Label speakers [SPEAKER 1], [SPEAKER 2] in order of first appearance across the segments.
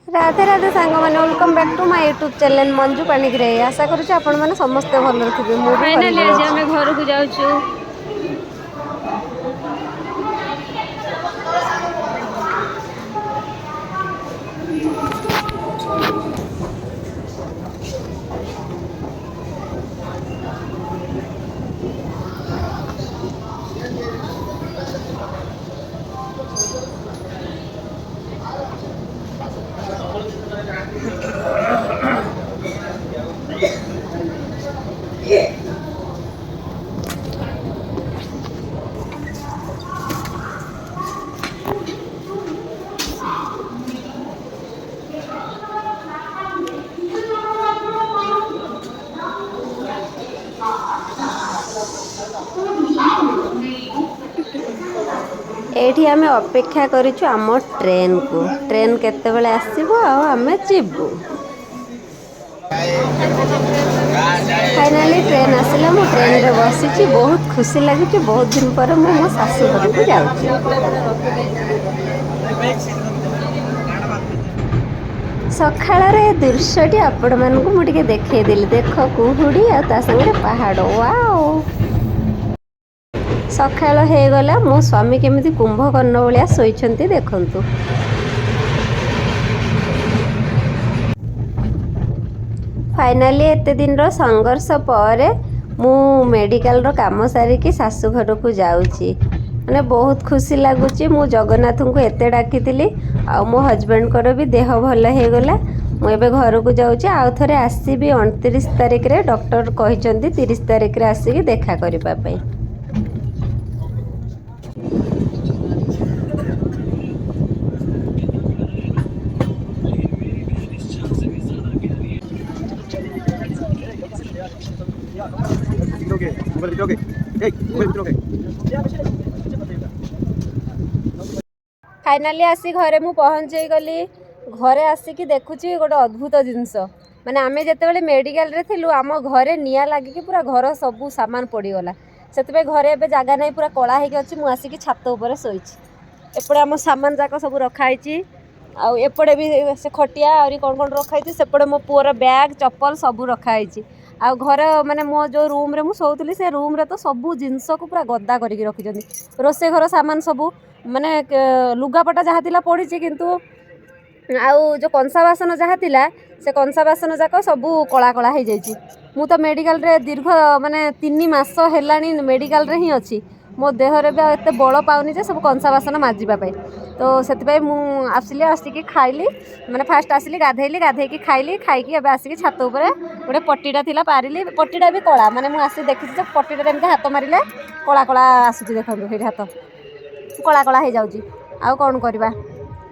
[SPEAKER 1] राधे राधे सांग मैंने welcome back to my YouTube channel Manju Panigrahi. आशा करुच्छे आपण मैंने समस्ते भल थे।
[SPEAKER 2] फाइनाली आज आम घर को जाऊँ।
[SPEAKER 1] एठी आमे अपेक्षा करिछु आम ट्रेन को। ट्रेन केतेबेले आसीबो आ आमे जिबू। Finally train आसिला। मु ट्रेन रे बसिची। बहुत खुशी लागिची। बहुत दिन पर मु मो सासू घर को जाउची। सखाळर ए दृश्यटी आपण मानकु मु टिके देखै देली। देखो कुहुडी आ ता संगे पहाड़। वाओ सकाळ हो गला। मो स्वामी केमिति कुंभकर्ण भलिया शोइछंती देखंतु। फाइनाली एते दिन रो संघर्ष पर मु मेडिकल रो काम सारी की सासू घर को जाउची। माने बहुत खुशी लागुची। मु जगन्नाथ को एते डाकितिली आ मो हस्बैंड को भी देह भल हो गला। मु एबे घर को जाउची। आ थरे आसीबी 29 तारिख रे। डॉक्टर कहिचंती 30 तारिख रे आसी की देखा करिबा पई। फाइनाली आसी घरे मु पहुँचे गली। घरे आसिकी देखुची गोटे अद्भुत जिनस। माने आमे जेतेबेले मेडिकल रे थिलु आम घरे निया लागिकी पूरा घर सबू सामान पड़ीगला। से घरे एबे जगह नहीं पूरा कला होगी अच्छी। मुझे आसिकी छात उपर शोची। एपटे आम सामान जाक सब रखाई। आउपटे भी से खटिया आउरी कौन कौन रखाई। सेपटे मो पुअर बैग चप्पल सब रखाई। आ घर माने मो जो रूम रे मु सोउतली से रूम रे तो सबू जिनस को पूरा गद्दा करके रखिछंती। रोसे घर सामान सबू माने लुगापटा जहाँ थिला पड़ी किंतु आउ जो कंसा बासन जहाँ थिला से कंसा बासन जाक सबू कला कला हो जाइए। मु तो मेडिकल रे दीर्घ माने 3 मास हेलानी मेडिकल रे ही अच्छी। मो देहरे भी एत बल पाऊनी जे सब कंसा बासन माजिबा पाई। तो से मु आसिली आसिकी खाइली। माने फास्ट आसिली गाधेली गाधेकी खाइली। खाइकी एबे आसिकी छात ऊपर गोटे पट्टीटा थिला पारिली। पट्टीटा भी कला माने मु आसी देखिछि जे पट्टीटा एमती हाथ मारिले कला कला आसुची। देखंतु हेठी हाथ कला कला हो जाउची। आउ कौन करवा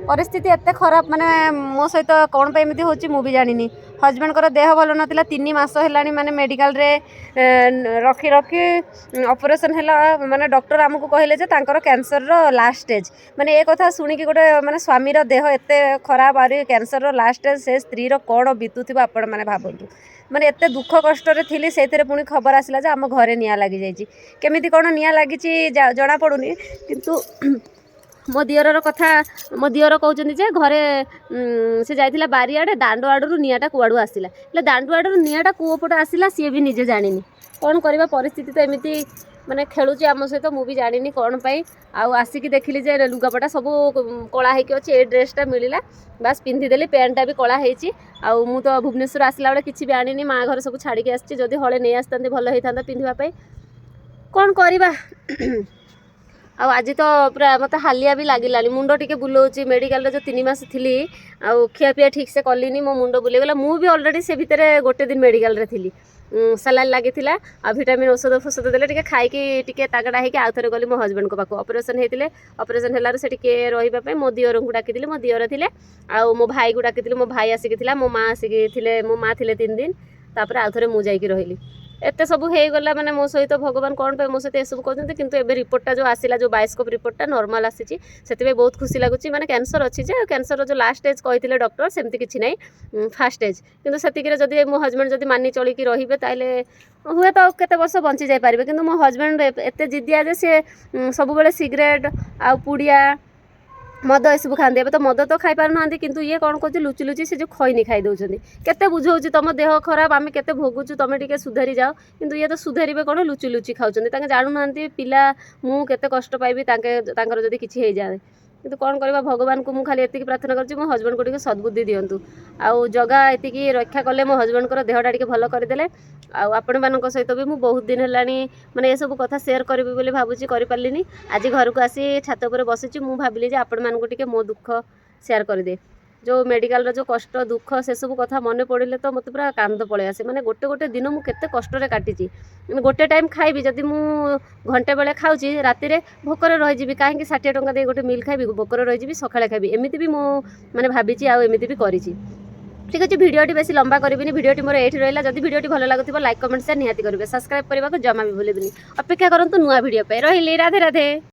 [SPEAKER 1] परिस्थिति एते खराब। माने मो सहित कौन पे एमती होची मु भी जानिनी। हस्बैंड को देह भल नथिला 3 मास हेलानी माने मेडिकल रे रखी रखी ऑपरेशन हैला। माने डॉक्टर आमको कहले जे तांकर कैंसर रो लास्ट स्टेज। माने ए कथा सुनी कि गोटे माने स्वामी रो देह एते खराब आरी कैंसर रो लास्ट स्टेज से स्त्री रो कोन बितुथिबा आपण माने भाबंतु। माने एते दुख कष्ट रे थिली सेथिरे पुनी खबर आसिला जे आम घरे निया लागि जाईची। केमिति कोन निया लागिची जणा पडुनी किंतु मो दियर कथा मो दियर कहते जे घरे से जाइला बारियाडे दांड आड़ू निआटा कुआड़ू आसला। दांड आड़ू निआटा कूपट आसला सी भी निजे जानी कौन करवा। परिस्थिति तो एमती माने खेलुची आम सहित मु भी जानी कौन पाई। आसिकी देखिली जे लुगापटा सब कला होगी अच्छी। ए ड्रेसटा मिलला बास पिंधिदेली। पैंटा भी कला होती। मु तो भुवनेश्वर आसला बेले किसी भी आनी माँ घर सब छाड़ी आसी। जदि हले नहीं आसता भल होता पिंधापी कौन करवा। आज तो पूरा मत हालिया भी लगिलानी। मुंड टिके बुलाऊँ मेडिकल जो 3 मास थी। खियापिया ठीक से कलिनी मो मुंड बुलेगला। मु भी अलरेडी से भितर गोटे दिन मेडिकल रे थी। सालाइन लगी आ विटामिन औषध फौषध देले टिके खाइकी टिके तागड़ा होगी। आउ थे गली मो हस्बैंड को पाक ऑपरेशन होते। ऑपरेशन है से रही मो दियर को डाकी मो दियर थे। आ मो भाई को डाकी मो भाई आसिक मो माँ आसिक मो माँ थे 3 दिन। तापर आउ थे मुझे रही एत सब हो गला। माने मो सहित भगवान कौन पे मो सहित ए सब कहते। किंतु एबे रिपोर्टटा जो आसिला जो बायोस्कोप रिपोर्टटा नॉर्मल आसी। से बहुत खुशी लगुच। माने कैंसर अच्छी जे कैंसर जो लास्ट स्टेज कहते डॉक्टर सेमती किसी ना फास्ट स्टेज। किंतु सेतिकरे जदि मो हस्बैंड जदि मानि चलिकी रहिबे ताले हुए तो केते वर्ष बंची जाई पारिबे। किंतु मो हस्बैंड एते जिदिया जे से सब बेले सिगरेट आ पुड़िया मद एसबू खाते ଏବେ ତ ମଦ ତ ଖାଇପାରୁନାହାନ୍ତି କିନ୍ତୁ ଇଏ କ'ଣ କରୁଛି ଲୁଚି ଲୁଚି ସେ ଯେଉଁ ଖଇନି ଖାଇ ଦେଉଛନ୍ତି କେତେ ବୁଝାଉଛି ତମ ଦେହ ଖରାପ ଆମେ କେତେ ଭୋଗୁଛୁ ତମେ ଟିକେ ସୁଧାରି ଯାଅ କିନ୍ତୁ ଇଏ ତ ସୁଧାରିବେ କ'ଣ ଲୁଚି ଲୁଚି ଖାଉଛନ୍ତି ତାଙ୍କେ ଜାଣୁନାହାନ୍ତି ପିଲା ମୁଁ କେତେ କଷ୍ଟ ପାଇବି ତାଙ୍କର ଯଦି କିଛି ହେଇଯାଏ କିନ୍ତୁ କ'ଣ କରିବା ଭଗବାନଙ୍କୁ ମୁଁ ଖାଲି ଏତିକି ପ୍ରାର୍ଥନା କରୁଛି ମୋ ହଜବେଣ୍ଡକୁ ଟିକେ ସଦ୍ବୁଦ୍ଧି ଦିଅନ୍ତୁ ଆଉ ଜଗା ଏତିକି ରକ୍ଷା କଲେ ମୋ ହଜବେଣ୍ଡଙ୍କର ଦେହଟା ଟିକେ ଭଲ କରିଦେଲେ ଆଉ ଆପଣମାନଙ୍କ ସହିତ ବି ମୁଁ ବହୁତ ଦିନ ହେଲାଣି ମାନେ ଏସବୁ କଥା ସେୟାର କରିବି ବୋଲି ଭାବୁଛି କରିପାରିଲିନି ଆଜି ଘରକୁ ଆସି ଛାତ ଉପରେ ବସିଛି ମୁଁ ଭାବିଲି ଯେ ଆପଣମାନଙ୍କୁ ଟିକେ ମୋ ଦୁଃଖ ସେୟାର କରିଦିଏ ଯେଉଁ ମେଡ଼ିକାଲର ଯେଉଁ କଷ୍ଟ ଦୁଃଖ ସେସବୁ କଥା ମନେ ପଡ଼ିଲେ ତ ମୋତେ ପୁରା କାନ୍ଦ ପଳେଇ ଆସେ ମାନେ ଗୋଟେ ଗୋଟେ ଦିନ ମୁଁ କେତେ କଷ୍ଟରେ କାଟିଛି ମାନେ ଗୋଟେ ଟାଇମ୍ ଖାଇବି ଯଦି ମୁଁ ଘଣ୍ଟେ ବେଳେ ଖାଉଛି ରାତିରେ ଭୋକରେ ରହିଯିବି କାହିଁକି 60 ଟଙ୍କା ଦେଇ ଗୋଟେ ମିଲ୍ ଖାଇବି ଭୋକରେ ରହିଯିବି ସକାଳେ ଖାଇବି ଏମିତି ବି ମୁଁ ମାନେ ଭାବିଛି ଆଉ ଏମିତି ବି କରିଛି ঠিক ଅଛି ভিডিওটি বেশি লম্বা করবিনি ভিডিওটি মোর এইটি রহিলা যদি ভিডিওটি ভালো লাগুথিব লাইক কমেন্ট শেয়ার নিহাতি করবে সবসক্রাইব করা জমা বি ভুলবেনি অপেক্ষা করন্তু নূয়া ভিডিও পাই রহিলি রাধে রাধে।